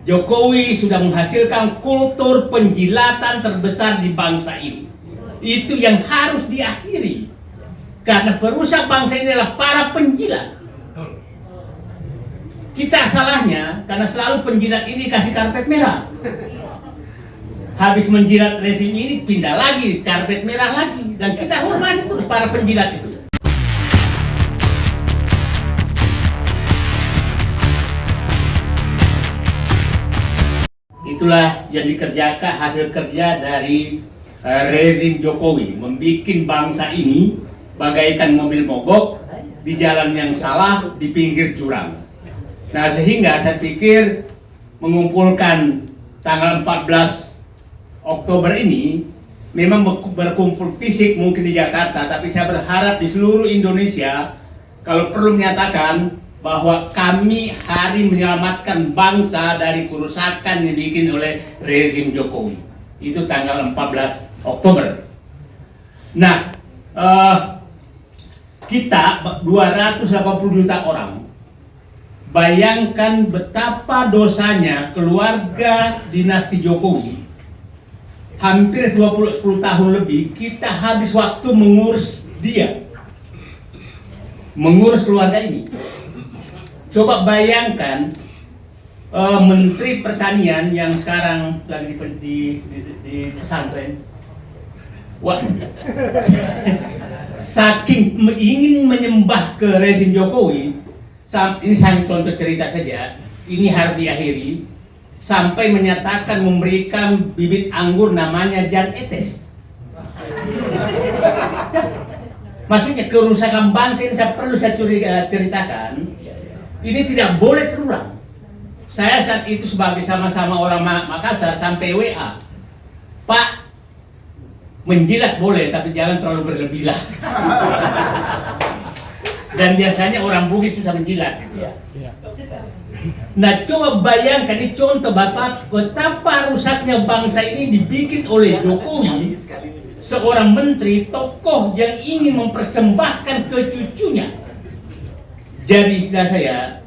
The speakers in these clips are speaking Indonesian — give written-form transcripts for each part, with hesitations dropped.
Jokowi sudah menghasilkan kultur penjilatan terbesar di bangsa ini. Itu yang harus diakhiri. Karena perusak bangsa ini adalah para penjilat. Kita salahnya karena selalu penjilat ini kasih karpet merah. Habis menjilat rezim ini pindah lagi karpet merah lagi, dan kita hormati terus para penjilat itu. Itulah yang dikerjakan hasil kerja dari rezim Jokowi, membikin bangsa ini bagaikan mobil mogok di jalan yang salah di pinggir jurang. Nah, sehingga saya pikir mengumpulkan tanggal 14 Oktober ini memang berkumpul fisik mungkin di Jakarta, tapi saya berharap di seluruh Indonesia kalau perlu menyatakan bahwa kami hari menyelamatkan bangsa dari kerusakan yang dibikin oleh rezim Jokowi. Itu tanggal 14 Oktober. Nah, kita 280 juta orang. Bayangkan betapa dosanya keluarga dinasti Jokowi. Hampir 10 tahun lebih kita habis waktu mengurus dia. Mengurus keluarga ini. Coba bayangkan Menteri Pertanian yang sekarang lagi di pesantren. Wah, saking ingin menyembah ke rezim Jokowi, ini saya contoh cerita saja, ini harus diakhiri, sampai menyatakan memberikan bibit anggur namanya Jan Etes. Maksudnya kerusakan bangsa ini perlu saya ceritakan. Ini tidak boleh terulang. Saya saat itu sebagai sama-sama orang Makassar sampai WA, Pak, menjilat boleh tapi jangan terlalu berlebihan. Dan biasanya orang Bugis susah menjilat. Nah, coba bayangkan, ini contoh Bapak betapa rusaknya bangsa ini dibikin oleh Jokowi, seorang menteri, tokoh yang ingin mempersembahkan ke cucunya. Jadi istilah saya,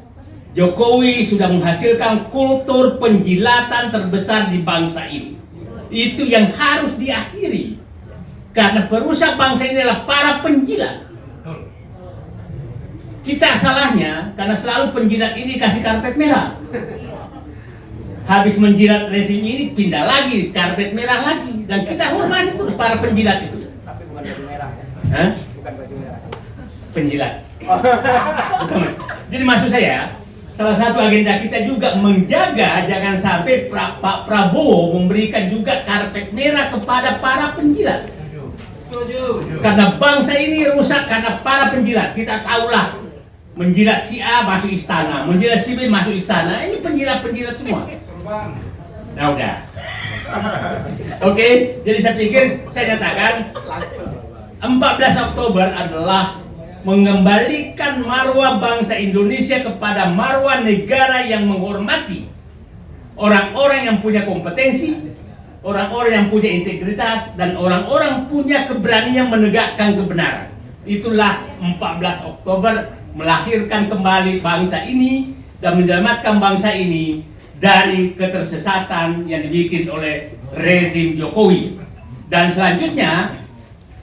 Jokowi sudah menghasilkan kultur penjilatan terbesar di bangsa ini. Itu yang harus diakhiri. Karena perusak bangsa ini adalah para penjilat. Kita salahnya karena selalu penjilat ini kasih karpet merah. Habis menjilat rezim ini pindah lagi karpet merah lagi, dan kita hormati terus para penjilat itu. Tapi bukan baju merah. Hah? Bukan baju merah. Penjilat. Jadi maksud saya, salah satu agenda kita juga menjaga jangan sampai Pak Prabowo memberikan juga karpet merah kepada para penjilat. Setuju. Karena bangsa ini rusak karena para penjilat. Kita tahulah, menjilat si A masuk istana, menjilat si B masuk istana. Ini penjilat-penjilat semua. Nah, udah. Oke, jadi saya pikir saya nyatakan 14 Oktober adalah mengembalikan marwah bangsa Indonesia kepada marwah negara yang menghormati orang-orang yang punya kompetensi, orang-orang yang punya integritas, dan orang-orang punya keberanian menegakkan kebenaran. Itulah 14 Oktober melahirkan kembali bangsa ini dan menyelamatkan bangsa ini dari ketersesatan yang dibikin oleh rezim Jokowi. Dan selanjutnya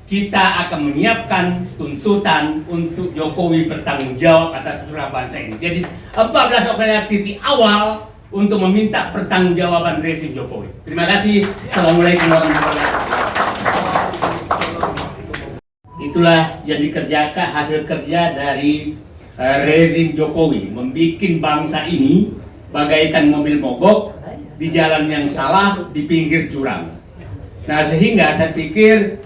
kita akan menyiapkan tuntutan untuk Jokowi bertanggung jawab atas keseluruhan bangsa ini. Jadi 14 Oktober titik awal untuk meminta pertanggungjawaban rezim Jokowi. Terima kasih. Assalamualaikum warahmatullahi wabarakatuh. Itulah yang dikerjakan hasil kerja dari rezim Jokowi, membikin bangsa ini bagaikan mobil mogok di jalan yang salah di pinggir jurang. Nah, sehingga saya pikir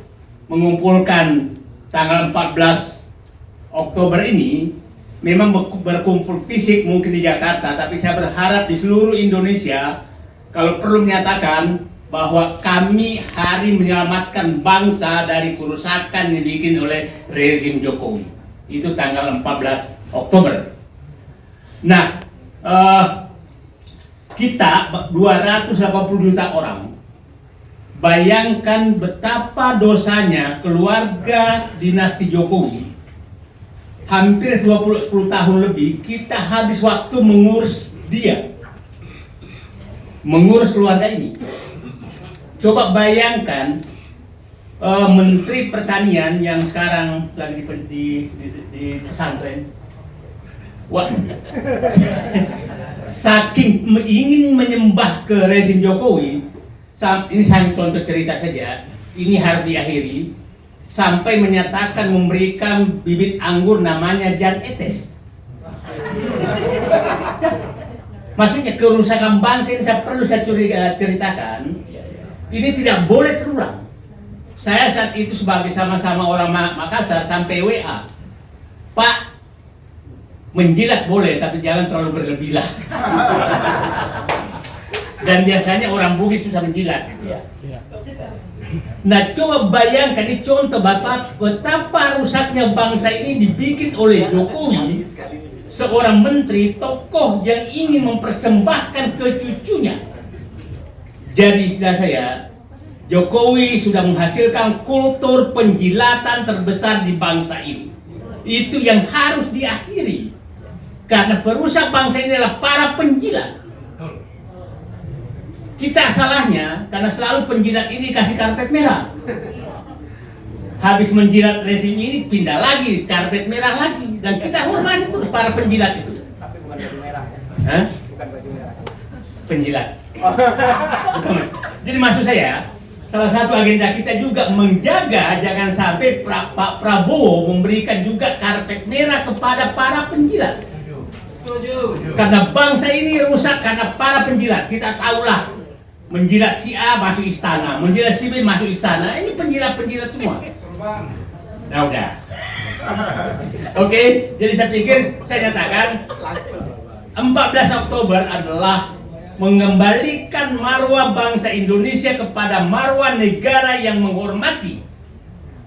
mengumpulkan tanggal 14 Oktober ini memang berkumpul fisik mungkin di Jakarta, tapi saya berharap di seluruh Indonesia kalau perlu menyatakan bahwa kami hari menyelamatkan bangsa dari kerusakan yang dibikin oleh rezim Jokowi. Itu tanggal 14 Oktober. Nah, kita 280 juta orang. Bayangkan betapa dosanya keluarga dinasti Jokowi. Hampir 10 tahun lebih kita habis waktu mengurus dia. mengurus keluarga ini. Coba bayangkan Menteri Pertanian yang sekarang lagi di pesantren, wah, saking ingin menyembah ke rezim Jokowi, ini saya contoh cerita saja, ini harus diakhiri, sampai menyatakan memberikan bibit anggur namanya Jan Etes. Maksudnya kerusakan bangsa ini perlu saya ceritakan, ini tidak boleh terulang. Saya saat itu sebagai sama-sama orang Makassar sampai WA, Pak, menjilat boleh tapi jangan terlalu berlebihan. Dan biasanya orang Bugis susah menjilat. Nah, coba bayangkan, ini contoh betapa rusaknya bangsa ini dibikin oleh Jokowi, seorang menteri, tokoh yang ingin mempersembahkan ke cucunya. Jadi istilah saya, Jokowi sudah menghasilkan kultur penjilatan terbesar di bangsa ini. Itu yang harus diakhiri. Karena perusak bangsa ini adalah para penjilat. Kita salahnya karena selalu penjilat ini kasih karpet merah. Habis menjilat rezim ini pindah lagi karpet merah lagi, dan kita hormati terus para penjilat itu. Tapi bukan baju merah. Hah? Bukan baju merah. Penjilat. Jadi maksud saya, salah satu agenda kita juga menjaga jangan sampai Pak Prabowo memberikan juga karpet merah kepada para penjilat. Setuju. Karena bangsa ini rusak karena para penjilat. Kita tahulah, menjilat si A masuk istana, menjilat si B masuk istana. Ini penjilat-penjilat semua. Nah udah. Oke, jadi saya pikir saya nyatakan 14 Oktober adalah mengembalikan marwah bangsa Indonesia kepada marwah negara yang menghormati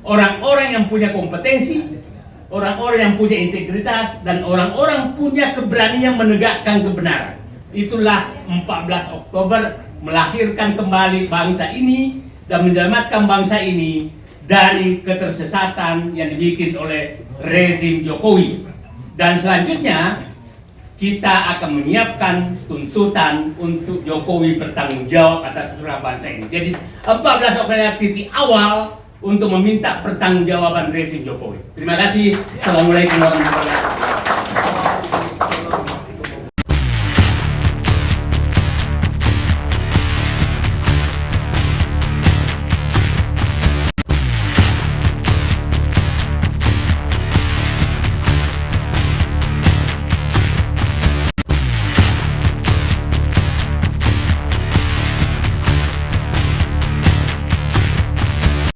orang-orang yang punya kompetensi, orang-orang yang punya integritas, dan orang-orang punya keberanian menegakkan kebenaran. Itulah 14 Oktober melahirkan kembali bangsa ini dan menyelamatkan bangsa ini dari ketersesatan yang dibikin oleh rezim Jokowi. Dan selanjutnya kita akan menyiapkan tuntutan untuk Jokowi bertanggung jawab atas keseluruhan bangsa ini. Jadi 14 Oktober titik awal untuk meminta pertanggungjawaban rezim Jokowi. Terima kasih. Assalamualaikum warahmatullahi wabarakatuh.